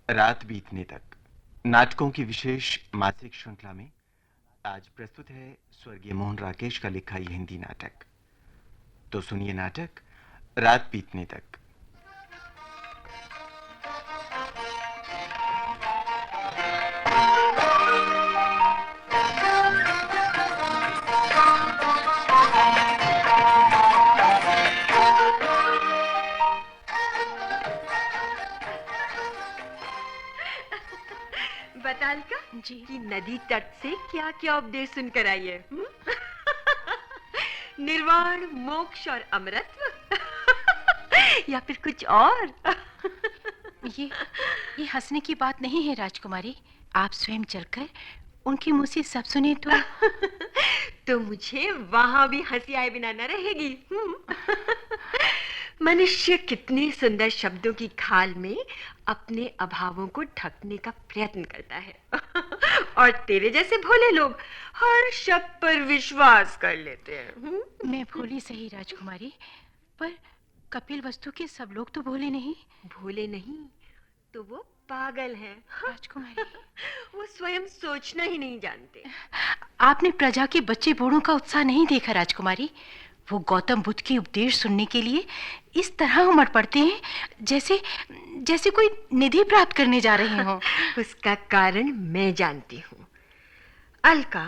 रात बीतने तक नाटकों की विशेष मासिक श्रृंखला में आज प्रस्तुत है स्वर्गीय मोहन राकेश का लिखा ये हिंदी नाटक। तो सुनिए नाटक रात बीतने तक। बतालका जी कि नदी तट से क्या क्या उपदेश सुनकर आई है? निर्वाण, मोक्ष और अमरत्व या फिर कुछ और? ये हंसने की बात नहीं है राजकुमारी। आप स्वयं चलकर उनके मुंह से सब सुने तो तो मुझे वहां भी हंसी आए बिना न रहेगी। मनुष्य कितने सुंदर शब्दों की खाल में अपने अभावों को ढकने का प्रयत्न करता है और तेरे जैसे भोले लोग हर शब्द पर विश्वास कर लेते हैं। मैं भोली सही राजकुमारी, पर कपिल वस्तु के सब लोग तो भोले नहीं। भोले नहीं तो वो पागल हैं राजकुमारी। वो स्वयं सोचना ही नहीं जानते। आपने प्रजा के बच्चे बूढ़ों का उत्साह नहीं देखा राजकुमारी। वो गौतम बुद्ध के उपदेश सुनने के लिए इस तरह उमड़ पड़ते हैं जैसे कोई निधि प्राप्त करने जा रहे हों। उसका कारण मैं जानती हूँ। अलका,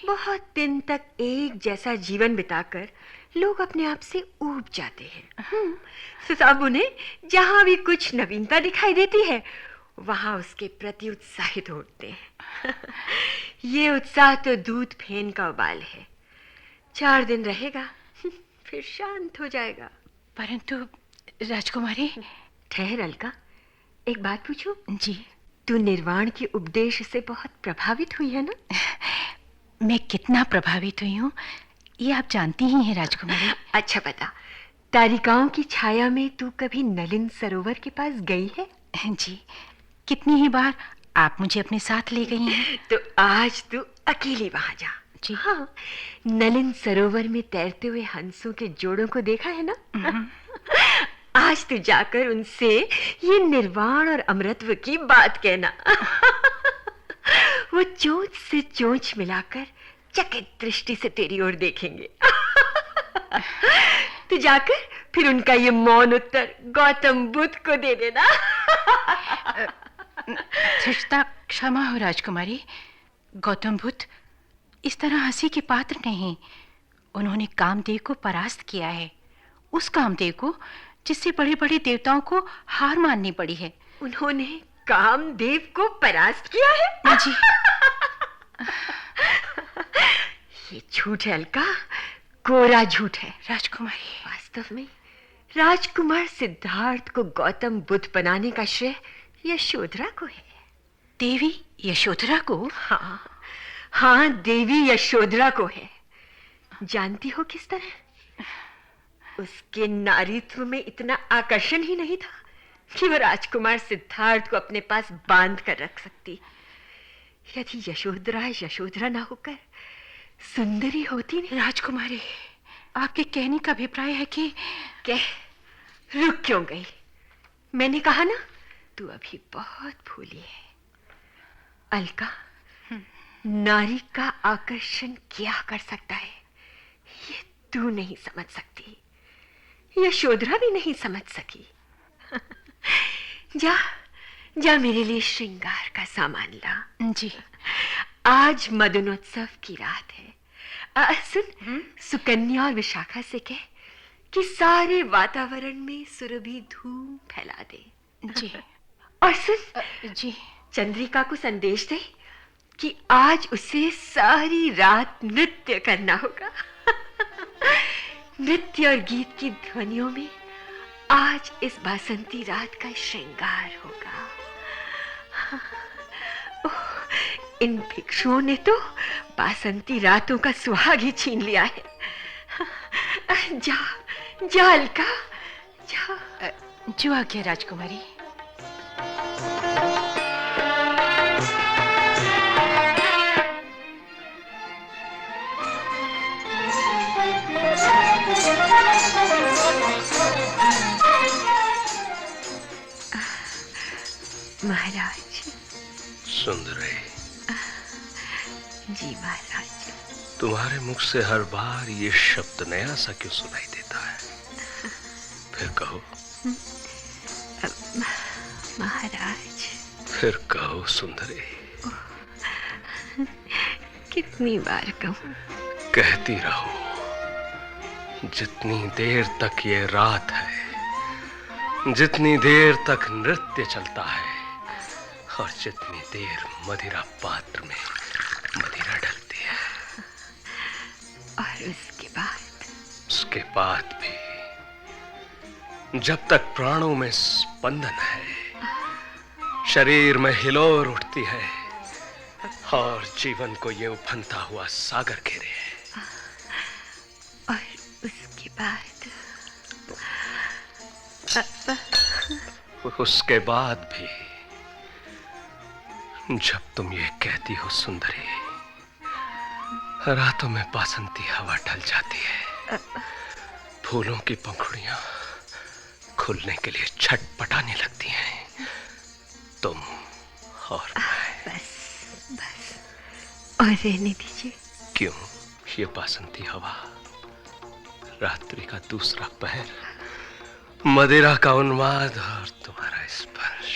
बहुत दिन तक एक जैसा जीवन बिताकर लोग अपने आप से ऊब जाते हैं। सब उन्हें जहाँ भी कुछ नवीनता दिखाई देती है वहाँ उसके प्रति उत्साहित होते हैं। ये उत्साह तो दूध फेन का उबाल है। 4 दिन रहेगा फिर शांत हो जाएगा। परंतु राजकुमारी। ठहर अलका, एक बात पूछूं? जी। तू निर्वाण के उपदेश से बहुत प्रभावित हुई है ना? मैं कितना प्रभावित हुई हूँ ये आप जानती ही हैं राजकुमारी। अच्छा बता, तारिकाओं की छाया में तू कभी नलिन सरोवर के पास गई है? जी, कितनी ही बार आप मुझे अपने साथ ले गई हैं। तो आज तू अकेली वहां जा। जी हाँ, नलिन सरोवर में तैरते हुए हंसों के जोड़ों को देखा है ना? आज तू जाकर उनसे ये निर्वाण और अमरत्व की बात कहना। वो चोंच से चोंच मिलाकर चकित दृष्टि से तेरी ओर देखेंगे। तू जाकर फिर उनका ये मौन उत्तर गौतम बुद्ध को दे देना। सचता क्षमा हो राजकुमारी। गौतम बुद्ध इस तरह हंसी के पात्र नहीं। उन्होंने कामदेव को परास्त किया है, उस कामदेव को जिससे बड़े बड़े देवताओं को हार माननी पड़ी है। उन्होंने कामदेव को परास्त किया है? जी। ये झूठ है अलका, कोरा झूठ है। राजकुमारी, वास्तव में राजकुमार सिद्धार्थ को गौतम बुद्ध बनाने का श्रेय यशोधरा को है। देवी यशोधरा को? हाँ, देवी यशोधरा को है। जानती हो किस तरह? उसके नारीत्व में इतना आकर्षण ही नहीं था कि वह राजकुमार सिद्धार्थ को अपने पास बांध कर रख सकती। यदि यशोधरा यशोधरा ना होकर सुंदरी होती नहीं। राजकुमारी, आपके कहने का अभिप्राय है कि रुक क्यों गई? मैंने कहा ना, तू अभी बहुत भूली है। अलका, नारी का आकर्षण क्या कर सकता है ये तू नहीं समझ सकती, यशोधरा भी नहीं समझ सकी। जा मेरे लिए श्रृंगार का सामान ला। जी। आज मदनोत्सव की रात है। सुन, सुकन्या और विशाखा से कह कि सारे वातावरण में सुरभि धूम फैला दे। जी। और सुन, जी, चंद्रिका को संदेश दे कि आज उसे सारी रात नृत्य करना होगा। नृत्य और गीत की ध्वनियों में आज इस बासंती रात का श्रृंगार होगा। इन भिक्षुओं ने तो बासंती रातों का सुहाग ही छीन लिया है। जा अलका, जा। जो आज्ञा राजकुमारी। महाराज, सुंदरी, जी महाराज। तुम्हारे मुख से हर बार ये शब्द नया सा क्यों सुनाई देता है? फिर कहो। महाराज। फिर कहो सुंदरी। कितनी बार कहूं? कहती रहो। जितनी देर तक ये रात है, जितनी देर तक नृत्य चलता है, और जितनी देर मदिरा पात्र में मदिरा ढलती है, और उसके बाद भी जब तक प्राणों में स्पंदन है, शरीर में हिलोर उठती है, और जीवन को ये उफनता हुआ सागर घेरे है, और उसके बाद भी जब तुम ये कहती हो सुंदरी, रातों में बासंती हवा ढल जाती है, फूलों की पंखुड़ियां खुलने के लिए छटपटाने लगती हैं, तुम और मैं। बस और रहने दीजिए। क्यों? ये बासंती हवा, रात्रि का दूसरा पहर, मदिरा का उन्माद और तुम्हारा स्पर्श।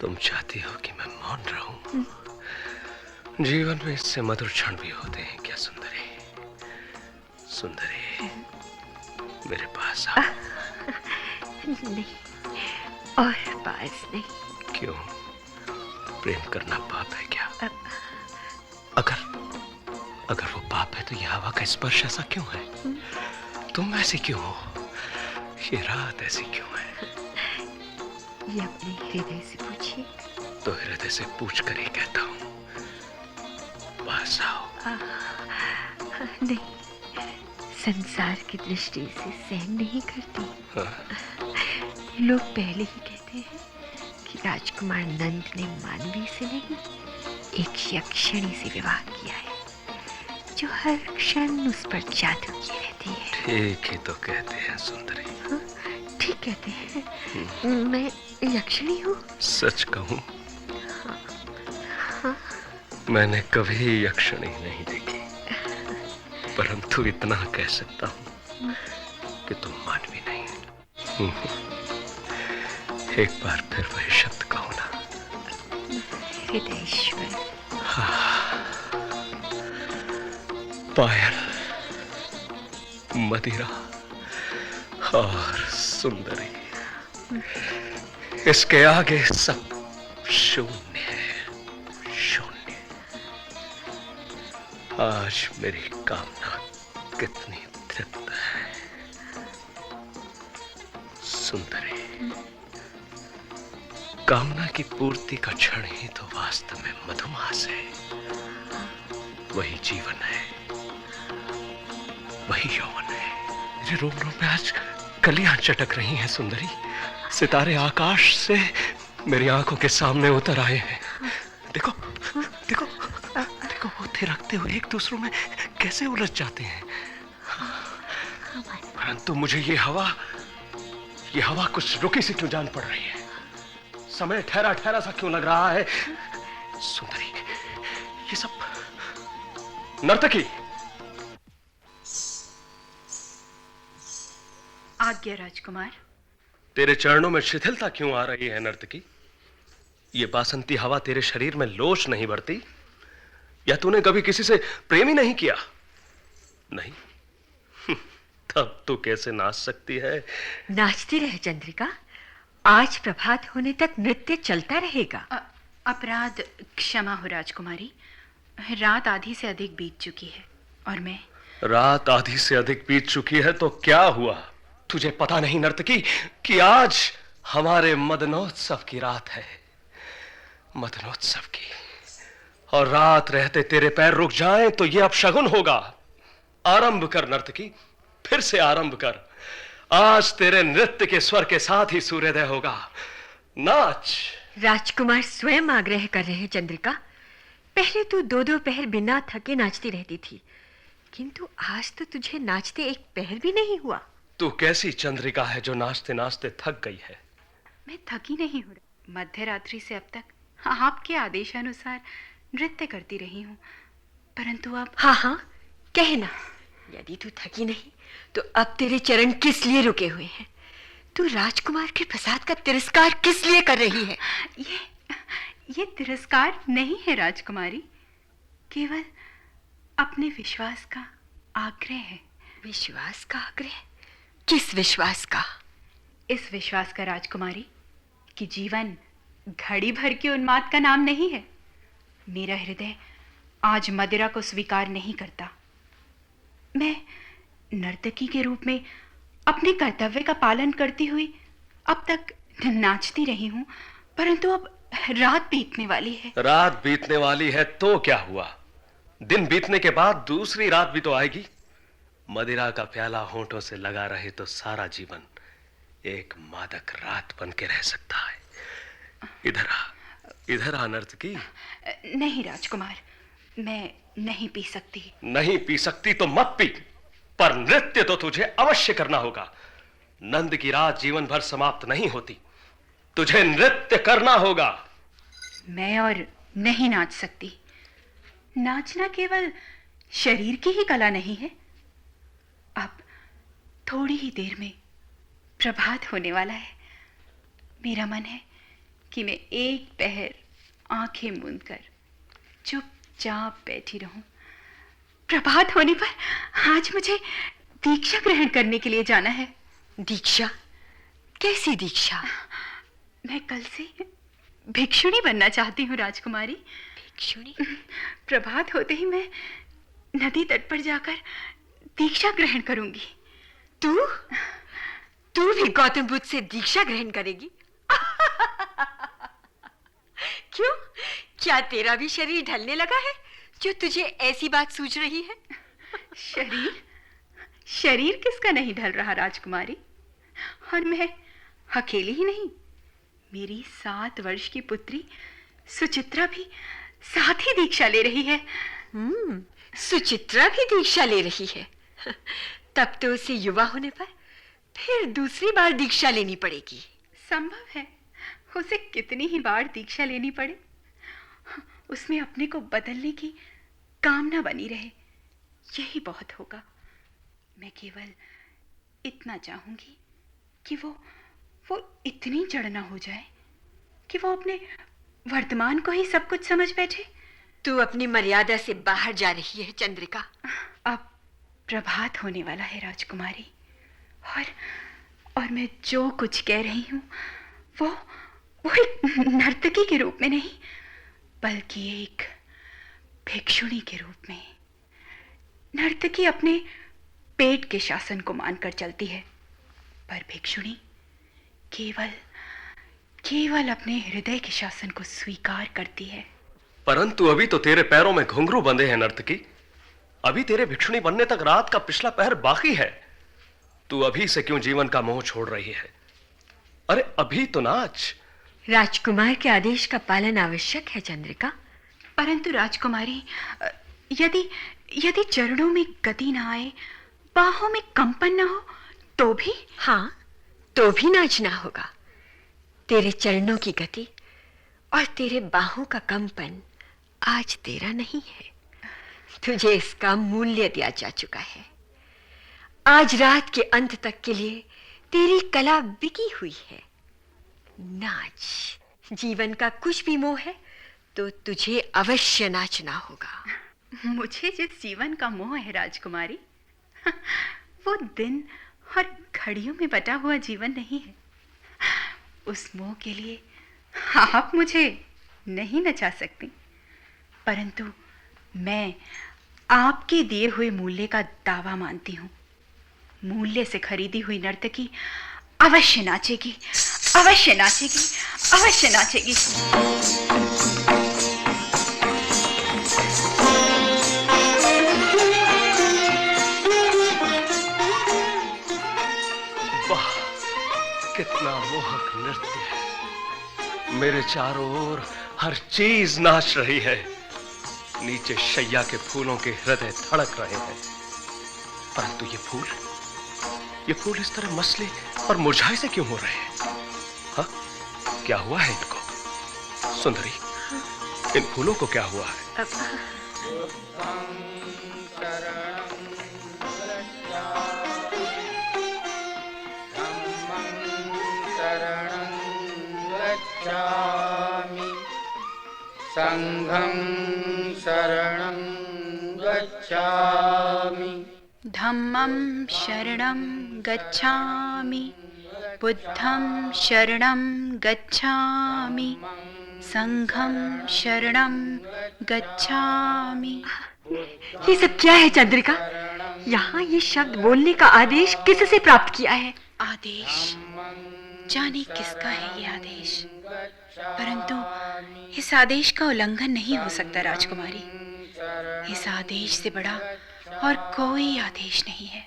तुम चाहती हो कि मैं मौन रहूं? जीवन में इससे मधुर क्षण भी होते हैं क्या सुंदरी? सुंदरी, मेरे पास आओ। नहीं, और पास नहीं। क्यों? प्रेम करना पाप है क्या? अगर वो पाप है तो यह हवा का स्पर्श ऐसा क्यों है? तुम ऐसी क्यों हो? ये रात ऐसी क्यों है? ये अपने हृदय से पूछिए। तो हृदय से पूछ कर ही कहता हूँ, पास आओ। नहीं, संसार की दृष्टि से सहन नहीं करती। लोग पहले ही कहते हैं कि राजकुमार नंद ने मानवी से नहीं, एक यक्षिणी से विवाह किया है, जो हर क्षण उस पर जादू की रहती है। ठीक ही तो कहते हैं सुंदरी। हाँ, ठीक कहते हैं। मैं यक्षिणी हूँ। सच कहूँ, मैंने कभी यक्षिणी नहीं देखी, परंतु इतना कह सकता हूँ कि तुम मानवी नहीं। एक बार फिर वही शब्द कहो ना। हृदयेश्वर। पायल, मदिरा और सुंदरी, इसके आगे सब शून्य है, शून्य। आज मेरी कामना कितनी तृप्त है सुंदरी। कामना की पूर्ति का क्षण ही तो वास्तव में मधुमास है। वही जीवन है, वही यौवन है। मेरे रोम रोम में आज कलियां चटक रही हैं सुंदरी। सितारे आकाश से मेरी आंखों के सामने उतर आए हैं। देखो देखो देखो, वो थिरकते हुए एक दूसरों में कैसे उलझ जाते हैं। परंतु मुझे ये हवा कुछ रुकी सी क्यों जान पड़ रही है? समय ठहरा ठहरा सा क्यों लग रहा है सुंदरी? ये सब नर्तकी। आज्ञा राजकुमार। तेरे चरणों में शिथिलता क्यों आ रही है नर्तकी? ये बासंती हवा तेरे शरीर में लोच नहीं भरती? या तूने कभी किसी से प्रेम ही नहीं किया? नहीं? तब तू कैसे नाच सकती है? नाचती रहे चंद्रिका, आज प्रभात होने तक नृत्य चलता रहेगा। अपराध क्षमा हो राजकुमारी, रात आधी से अधिक बीत चुकी है और मैं। रात आधी से अधिक बीत चुकी है तो क्या हुआ? तुझे पता नहीं नर्तकी कि आज हमारे मदनोत्सव की रात है, मदनोत्सव की। और रात रहते तेरे पैर रुक जाएं तो यह अपशगुन होगा। आरंभ कर नर्तकी, फिर से आरंभ कर। आज तेरे नृत्य के स्वर के साथ ही सूर्योदय होगा। नाच। राजकुमार स्वयं आग्रह कर रहे हैं चंद्रिका। पहले तू दो दो पहर बिना थके नाचती रहती थी, किंतु आज तो तुझे नाचते एक पहर भी नहीं हुआ। तू कैसी चंद्रिका है जो नाचते नाचते थक गई है? मैं थकी नहीं हूँ। मध्य रात्रि से अब तक आपके आदेशानुसार नृत्य करती रही हूँ, परंतु अब हाँ हाँ, कहना। यदि तू थकी नहीं तो अब तेरे चरण किस लिए रुके हुए हैं? तू राजकुमार के प्रसाद का तिरस्कार किस लिए कर रही है? ये तिरस्कार नहीं है राजकुमारी, केवल अपने विश्वास का आग्रह है। विश्वास का आग्रह? किस विश्वास का? इस विश्वास का राजकुमारी कि जीवन घड़ी भर के उन्माद का नाम नहीं है। मेरा हृदय आज मदिरा को स्वीकार नहीं करता। मैं नर्तकी के रूप में अपने कर्तव्य का पालन करती हुई अब तक नाचती रही हूँ, परंतु अब रात बीतने वाली है। रात बीतने वाली है तो क्या हुआ? दिन बीतने के बाद दूसरी रात भी तो आएगी। मदिरा का प्याला होंठों से लगा रहे तो सारा जीवन एक मादक रात बन के रह सकता है। इधर आ नर्तकी। नहीं राजकुमार, मैं नहीं पी सकती। नहीं पी सकती तो मत पी, पर नृत्य तो तुझे अवश्य करना होगा। नंद की रात जीवन भर समाप्त नहीं होती, तुझे नृत्य करना होगा। मैं और नहीं नाच सकती। नाचना केवल शरीर की ही कला नहीं है। अब थोड़ी ही देर में प्रभात होने वाला है। मेरा मन है कि मैं एक पहर आंखें मूंद कर चुपचाप बैठी रहूं। प्रभात होने पर आज मुझे दीक्षा ग्रहण करने के लिए जाना है। दीक्षा? कैसी दीक्षा? मैं कल से भिक्षुणी बनना चाहती हूँ राजकुमारी। भिक्षुणी? प्रभात होते ही मैं नदी तट पर जाकर दीक्षा ग्रहण करूंगी। तू भी गौतम बुद्ध से दीक्षा ग्रहण करेगी? क्यों? क्या तेरा भी शरीर ढलने लगा है जो तुझे ऐसी बात सूझ रही है? शरीर किसका नहीं ढल रहा राजकुमारी? और मैं अकेली ही नहीं, मेरी 7 वर्ष की पुत्री सुचित्रा भी साथ ही दीक्षा ले रही है। सुचित्रा भी दीक्षा ले रही है? तब तो उसे युवा होने पर फिर दूसरी बार दीक्षा लेनी पड़ेगी। संभव है उसे कितनी ही बार दीक्षा लेनी पड़े, उसमें अपने को बदलने की कामना बनी रहे, यही बहुत होगा। मैं केवल इतना चाहूंगी कि वो इतनी जड़ ना हो जाए कि वो अपने वर्तमान को ही सब कुछ समझ बैठे। तू अपनी मर्यादा से बाहर जा रही है चंद्रिका। अब प्रभात होने वाला है राजकुमारी, और मैं जो कुछ कह रही हूँ वो एक नर्तकी के रूप में नहीं, बल्कि एक भिक्षुणी के रूप में। नर्तकी अपने पेट के शासन को मानकर चलती है, पर भिक्षुणी केवल अपने हृदय के शासन को स्वीकार करती है। परंतु अभी तो तेरे पैरों में घुंघरू बंधे हैं नर्तकी। अभी तेरे भिक्षुणी बनने तक रात का पिछला पहर बाकी है। तू अभी से क्यों जीवन का मोह छोड़ रही है? अरे अभी तो नाच। राजकुमार के आदेश का पालन आवश्यक है चंद्रिका। परंतु राजकुमारी, यदि चरणों में गति ना आए, बाहों में कंपन ना हो तो भी? हाँ, तो भी नाचना होगा। तेरे चरणों की गति और तेरे बाहों का कंपन आज तेरा नहीं है, तुझे इसका मूल्य दिया जा चुका है। आज रात के अंत तक के लिए तेरी कला बिकी हुई है। नाच। जीवन का कुछ भी मोह है तो तुझे अवश्य नाचना होगा। मुझे जिस जीवन का मोह है राजकुमारी, वो दिन और घड़ियों में बटा हुआ जीवन नहीं है। उस मोह के लिए आप मुझे नहीं नचा सकती, परंतु मैं आपके दिए हुए मूल्य का दावा मानती हूँ। मूल्य से खरीदी हुई नर्तकी अवश्य नाचेगी, अवश्य नाचेगी, अवश्य नाचेगी। वाह, कितना मोहक नृत्य है। मेरे चारों ओर हर चीज नाच रही है। नीचे शैया के फूलों के हृदय धड़क रहे हैं, परंतु ये फूल इस तरह मसले और मुरझाए से क्यों हो रहे हैं? हाँ, क्या हुआ है इनको? सुंदरी, इन फूलों को क्या हुआ है? संघं शरणं गच्छामि धम्मं शरणं गच्छामि बुद्धं शरणं गच्छामि संघं शरणं गच्छामि। ये सब क्या है चंद्रिका? यहाँ ये शब्द बोलने का आदेश किससे प्राप्त किया है? आदेश जाने किसका है ये आदेश, परंतु इस आदेश का उल्लंघन नहीं हो सकता राजकुमारी। इस आदेश से बड़ा और कोई आदेश नहीं है,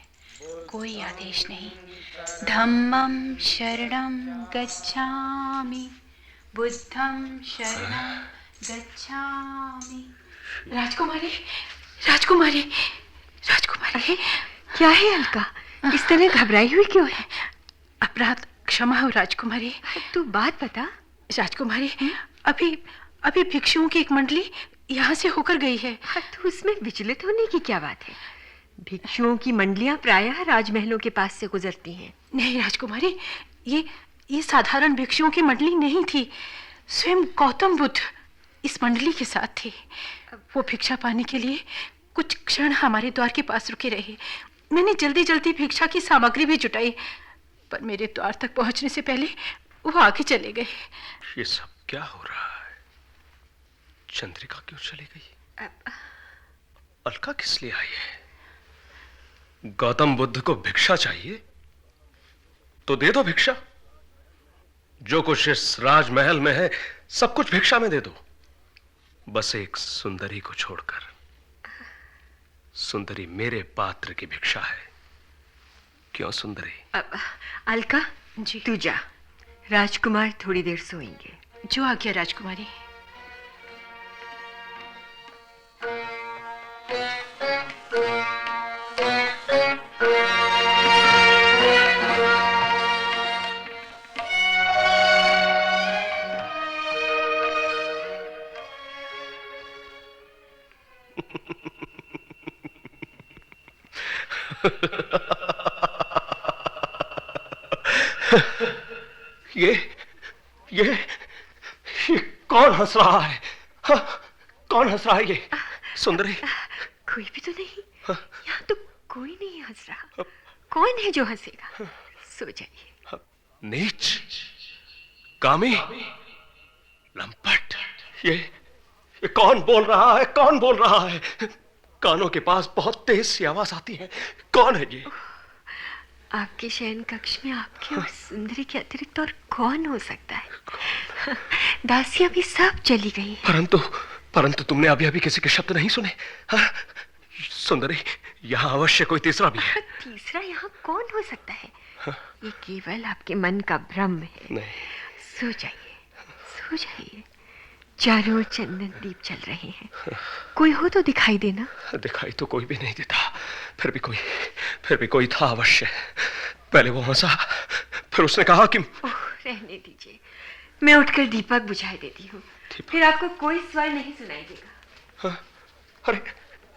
कोई आदेश नहीं। धम्मं शरणं गच्छामि बुद्धं शरणं गच्छामि। राजकुमारी, राजकुमारी, राजकुमारी, क्या है अलका? इस तरह घबराई हुई क्यों है? अपराध क्षमा हो राजकुमारी। तू बात बता। राजकुमारी, अभी भिक्षुओं की एक मंडली यहाँ से होकर गई है। तो उसमें विचलित होने की क्या बात है? भिक्षुओं की मंडलियां प्रायः राजमहलों के पास से गुजरती हैं। नहीं राजकुमारी, ये साधारण भिक्षुओं की मंडली नहीं थी। स्वयं गौतम बुद्ध इस मंडली के साथ थे। वो भिक्षा पाने के लिए कुछ क्षण हमारे द्वार के पास रुके रहे। मैंने जल्दी जल्दी भिक्षा की सामग्री भी जुटाई, पर मेरे द्वार तक पहुंचने से पहले वो आगे चले गए। ये सब क्या हो रहा है? चंद्रिका क्यों चली गई? अलका किस लिए आई है? गौतम बुद्ध को भिक्षा चाहिए तो दे दो भिक्षा। जो कुछ इस राजमहल में है सब कुछ भिक्षा में दे दो, बस एक सुंदरी को छोड़कर। सुंदरी मेरे पात्र की भिक्षा है। क्यों सुंदरी? अलका जी। तू जा, राजकुमार थोड़ी देर सोएंगे। जो आ गया राजकुमारी। ये कौन हंस रहा है? हाँ, कौन हंस रहा है ये? सुंदरी? कोई भी तो नहीं। यहाँ तो कोई नहीं हंस रहा। कौन है जो हंसेगा? सो जाइए। नीच, कामी, लंपट, ये कौन बोल रहा है? कौन बोल रहा है? कानों के पास बहुत तेज सी आवाज आती है। कौन है ये? आपके शयन कक्ष में आपके और सुंदरी के अतिरिक्त और कौन हो सकता है? दासियां भी सब चली गई। परंतु तुमने अभी किसी के शब्द नहीं सुने? हाँ? सुंदरी, यहाँ अवश्य कोई तीसरा भी है। तीसरा यहाँ कौन हो सकता है? ये केवल आपके मन का भ्रम है। नहीं। सो जाइए, सो जाइए। चारों ओर चंदन दीप चल रहे हैं। कोई हो तो दिखाई देना। दिखाई तो कोई भी नहीं देता। फिर भी कोई था अवश्य। पहले वो हंसा, फिर उसने कहा कि रहने दीजिए, मैं उठकर दीपक बुझा देती हूँ। फिर आपको कोई स्वर नहीं सुनाई देगा। हाँ? अरे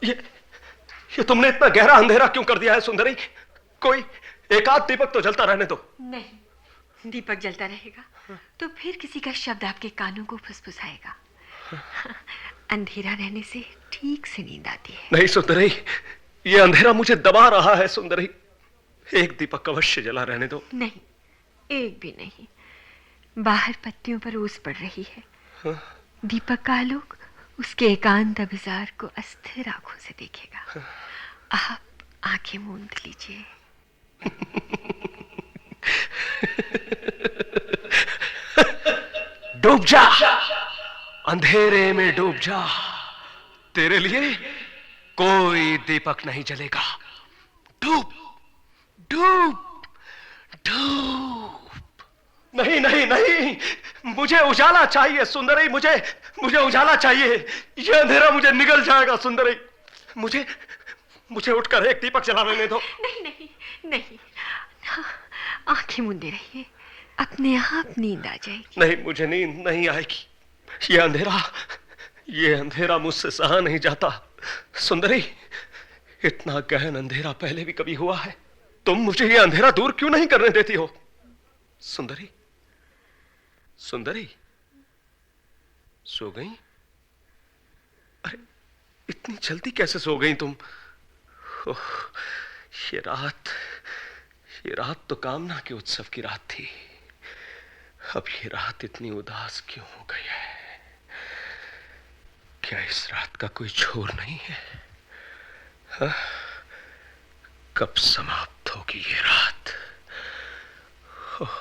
ये तुमने इतना गहरा अंधेरा क्यों कर दिया है सुंदरी? कोई एक आध दीपक तो जलता रहने दो। नहीं, दीपक जलता रहेगा तो फिर किसी का शब्द आपके कानों को फुसफुसाएगा। अंधेरा रहने से ठीक से नींद आती है। नहीं सुंदरी, ये अंधेरा मुझे दबा रहा है सुंदरी। एक दीपक अवश्य जला रहने दो। नहीं, एक भी नहीं। बाहर पत्तियों पर ओस पड़ रही है। हाँ? दीपक का आलोक उसके एकांत अभिसार को अस्थिर आंखों से देखेगा। आप आंखें मूंद लीजिए। डूब जा, अंधेरे में डूब जा। तेरे लिए कोई दीपक नहीं जलेगा। डूब डूब डूब। नहीं नहीं नहीं, मुझे उजाला चाहिए सुंदरी। मुझे उजाला चाहिए। ये अंधेरा मुझे निगल जाएगा सुंदरी। मुझे उठकर एक दीपक जला लेने दो। नहीं नहीं नहीं, आंखें मूंदे रहिए, अपने आप नींद आ जाएगी। नहीं, मुझे नींद नहीं आएगी। ये ये अंधेरा मुझसे सहा नहीं जाता। सुंदरी, इतना गहन अंधेरा पहले भी कभी हुआ है? तुम मुझे ये अंधेरा दूर क्यों नहीं करने देती हो? सुंदरी, सुंदरी, सो गई? अरे, इतनी जल्दी कैसे सो गई तुम? ओह, ये रात तो कामना के उत्सव की रात थी। अब ये रात इतनी उदास क्यों हो गई है? क्या इस रात का कोई छोर नहीं है? हा? कब समाप्त होगी ये रात? ओह,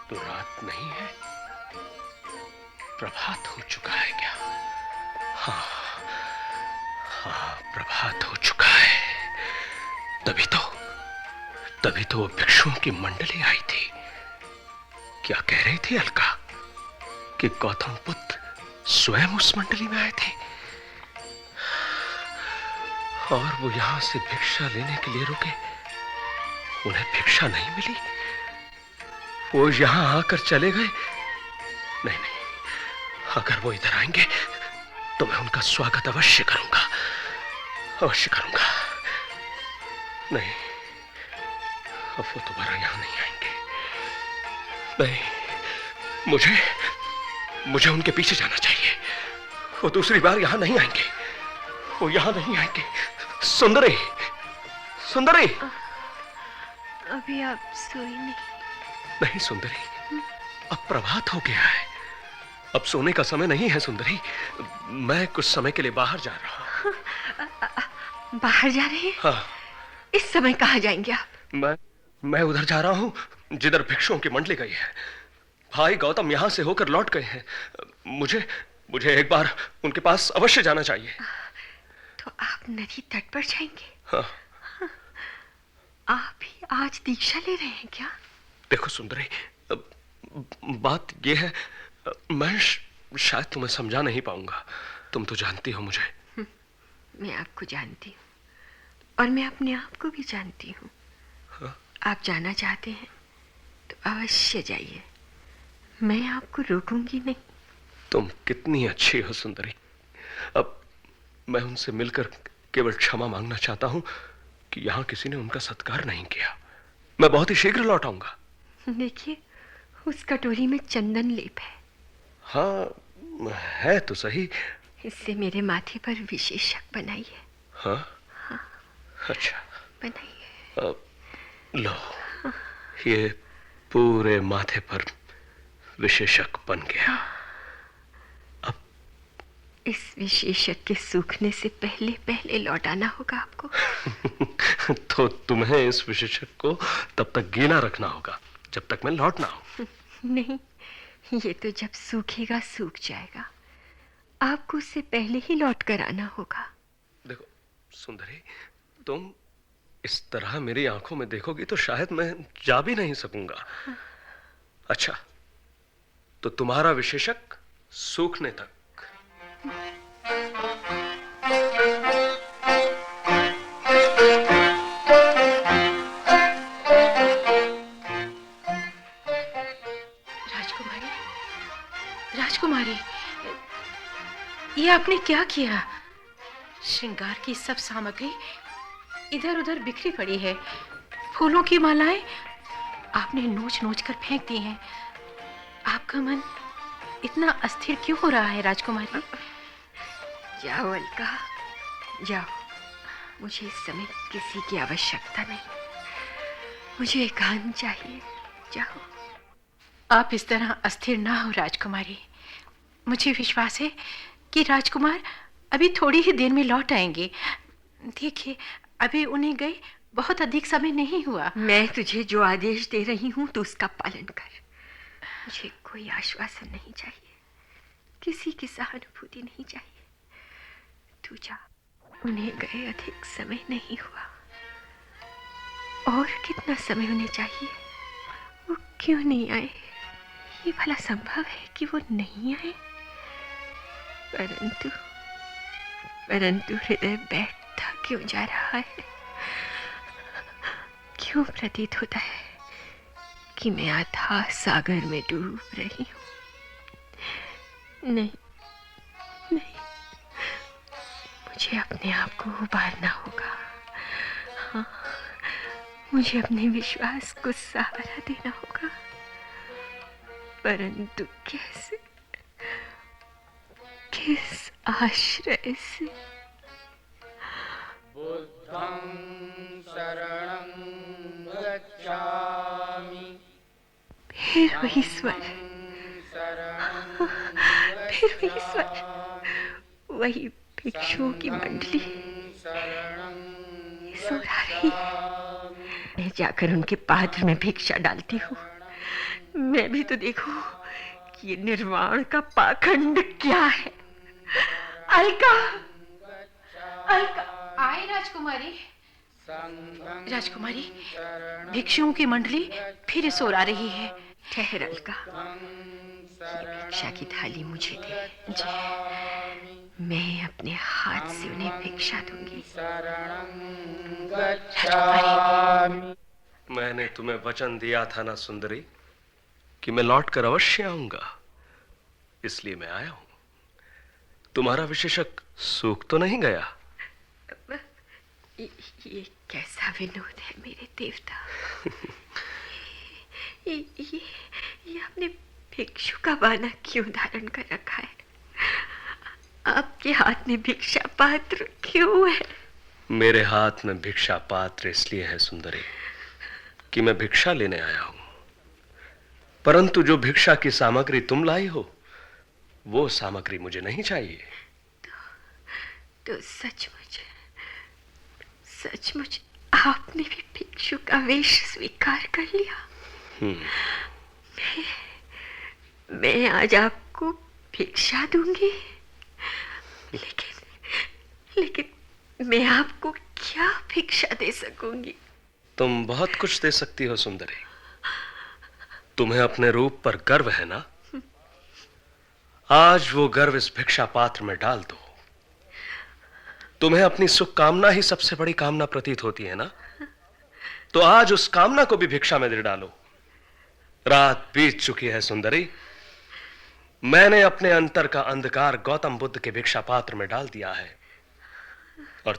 तो रात नहीं है, प्रभात हो चुका है क्या? हाँ, प्रभात हो चुका है। तभी तो वो भिक्षुओं की मंडली आई थी। क्या कह रही थी अलका? कि गौतम बुद्ध स्वयं उस मंडली में आए थे और वो यहां से भिक्षा लेने के लिए रुके। उन्हें भिक्षा नहीं मिली, वो यहां आकर चले गए। नहीं, अगर वो इधर आएंगे तो मैं उनका स्वागत अवश्य करूंगा। नहीं, अब वो दोबारा यहां नहीं आएंगे। नहीं, मुझे उनके पीछे जाना चाहिए। वो दूसरी बार यहां नहीं आएंगे, वो यहां नहीं आएंगे। सुंदरी, अभी आप सोई नहीं? नहीं सुंदरी, अब प्रभात हो गया है। अब सोने का समय नहीं है सुंदरी। मैं कुछ समय के लिए बाहर जा रहा हूं। बाहर जा रहे हैं? हाँ। इस समय कहाँ जाएंगे आप? मैं उधर जा रहा हूं जिधर भिक्षुओं की मंडली गई है। भाई गौतम यहां से होकर लौट गए हैं। मुझे एक बार उनके पास अवश्य जाना चाहिए। तो आप नदी तट पर जाएंगे? हाँ। आप ही आज दीक्षा ले रहे हैं क्या? देखो सुंदरी, बात यह है, मैं शायद तुम्हें समझा नहीं पाऊंगा। तुम तो जानती हो मुझे। मैं आपको जानती हूँ और मैं अपने आप को भी जानती हूँ। हाँ? आप जाना चाहते हैं तो अवश्य जाइए, मैं आपको रोकूंगी नहीं। तुम कितनी अच्छी हो सुंदरी। अब मैं उनसे मिलकर केवल क्षमा मांगना चाहता हूं कि यहां किसी ने उनका सत्कार नहीं किया। मैं बहुत ही शीघ्र लौट आऊंगा। देखिए, उस कटोरी में चंदन लेप है। हाँ, है तो सही। इससे मेरे माथे पर विशेषक बनाइए। हाँ? अच्छा, बनाइए। लो, ये पूरे माथे पर विशेषक बन गया। अब इस विशेषक के सूखने से पहले लौटाना होगा आपको। तो तुम्हें इस विशेषक को तब तक गीला रखना होगा जब तक मैं लौट ना आऊं। नहीं, ये तो जब सूखेगा सूख जाएगा। आपको उससे पहले ही लौट कर आना होगा। देखो सुंदरी, तुम इस तरह मेरी आंखों में देखोगी तो शायद मैं जा भी नहीं सकूंगा। अच्छा, तो तुम्हारा विशेषक सूखने तक। राजकुमारी, ये आपने क्या किया? श्रृंगार की सब सामग्री इधर उधर बिखरी पड़ी है। फूलों की मालाएं आपने नोच नोच कर फेंक दी हैं। आपका मन इतना अस्थिर क्यों हो रहा है राजकुमारी? जाओ अलका, जाओ। मुझे इस समय किसी की आवश्यकता नहीं। मुझे एकांत चाहिए। जाओ। आप इस तरह अस्थिर ना हो राजकुमारी। मुझे विश्वास है कि राजकुमार अभी थोड़ी ही देर में लौट आएंगे। देखिए, अभी उन्हें गए बहुत अधिक समय नहीं हुआ। मैं तुझे जो आदेश दे रही हूँ तो उसका पालन कर। मुझे कोई आश्वासन नहीं चाहिए, किसी की सहानुभूति नहीं चाहिए। तू जा। उन्हें गए अधिक समय नहीं हुआ। और कितना समय उन्हें चाहिए? वो क्यों नहीं आए ये भला संभव है कि वो नहीं आए? परंतु हृदय बैठता क्यों जा रहा है? क्यों प्रतीत होता है कि मैं अथाह सागर में डूब रही हूं? नहीं, मुझे अपने आप को उबारना होगा। हाँ, मुझे अपने विश्वास को सहारा देना होगा, परंतु कैसे? किस आश्रय से? बुद्धं शरणं गच्छामि। फिर वही स्वर, शरणं फिर वही स्वर, वही भिक्षुओं की मंडली सो रही है। मैं जाकर उनके पात्र में भिक्षा डालती हूँ। मैं भी तो देखूं कि ये निर्वाण का पाखंड क्या है। अलका, अलका। आए राजकुमारी। राजकुमारी, भिक्षुओं की मंडली फिर सो रा रही है। ठहर अलका, ये भिक्षा की थाली मुझे दे। जी। मैं अपने हाथ से उन्हें भिक्षा दूंगी। मैंने तुम्हें वचन दिया था ना सुंदरी कि मैं लौटकर अवश्य आऊंगा, इसलिए मैं आया हूं। तुम्हारा विशेषक सूख तो नहीं गया? ये कैसा विनोद है मेरे देवता। ये आपने भिक्षु का बाना क्यों धारण कर रखा है? आपके हाथ में भिक्षा पात्र क्यों है? मेरे हाथ में भिक्षा पात्र इसलिए है सुंदरी कि मैं भिक्षा लेने आया हूं, परंतु जो भिक्षा की सामग्री तुम लाई हो वो सामग्री मुझे नहीं चाहिए। तो सचमुच आपने भी भिक्षु का वेश स्वीकार कर लिया। मैं आज आपको भिक्षा दूंगी, लेकिन मैं आपको क्या भिक्षा दे सकूंगी? तुम बहुत कुछ दे सकती हो सुंदरी। तुम्हें अपने रूप पर गर्व है ना? आज वो गर्व इस भिक्षा पात्र में डाल दो। तुम्हें अपनी सुख कामना ही सबसे बड़ी कामना प्रतीत होती है ना? तो आज उस कामना को भी भिक्षा में दे डालो। रात बीत चुकी है सुंदरी। मैंने अपने अंतर का अंधकार गौतम बुद्ध के भिक्षा पात्र में डाल दिया है, और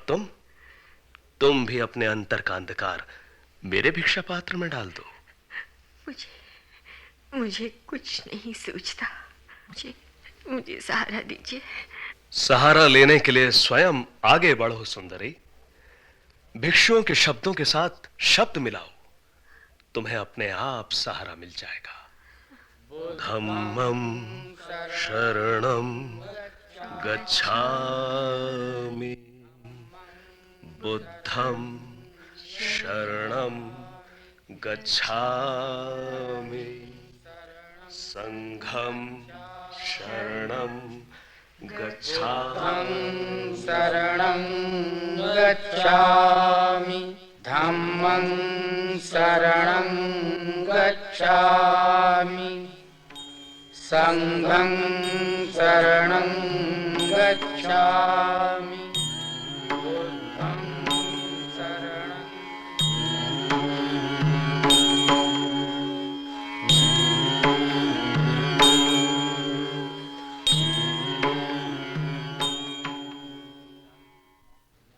तुम भी अपने अंतर का अंधकार मेरे भिक्षा पात्र में डाल दो। मुझे कुछ नहीं सूझता। मुझे सहारा दीजिए। सहारा लेने के लिए स्वयं आगे बढ़ो सुंदरी। भिक्षुओं के शब्दों के साथ शब्द मिलाओ, तुम्हें अपने आप सहारा मिल जाएगा। धम्मं शरणं गच्छामि, बुद्धं शरणं गच्छामि, संघं शरणं गच्छामि। शरणं गच्छामि, धम्मं शरणं गच्छामि, संघं शरणं गच्छामि, बुद्धं शरणं।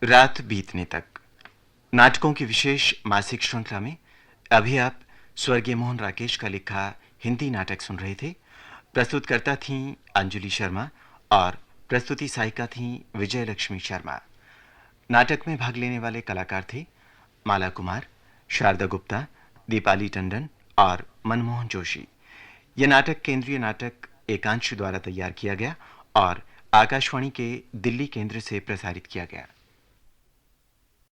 रात बीतने तक नाटकों की विशेष मासिक श्रृंखला में अभी आप स्वर्गीय मोहन राकेश का लिखा हिंदी नाटक सुन रहे थे। प्रस्तुतकर्ता थीं अंजुली शर्मा और प्रस्तुति सहायिका थीं विजय लक्ष्मी शर्मा। नाटक में भाग लेने वाले कलाकार थे माला कुमार, शारदा गुप्ता, दीपाली टंडन और मनमोहन जोशी। यह नाटक केंद्रीय नाटक एकांश द्वारा तैयार किया गया और आकाशवाणी के दिल्ली केंद्र से प्रसारित किया गया।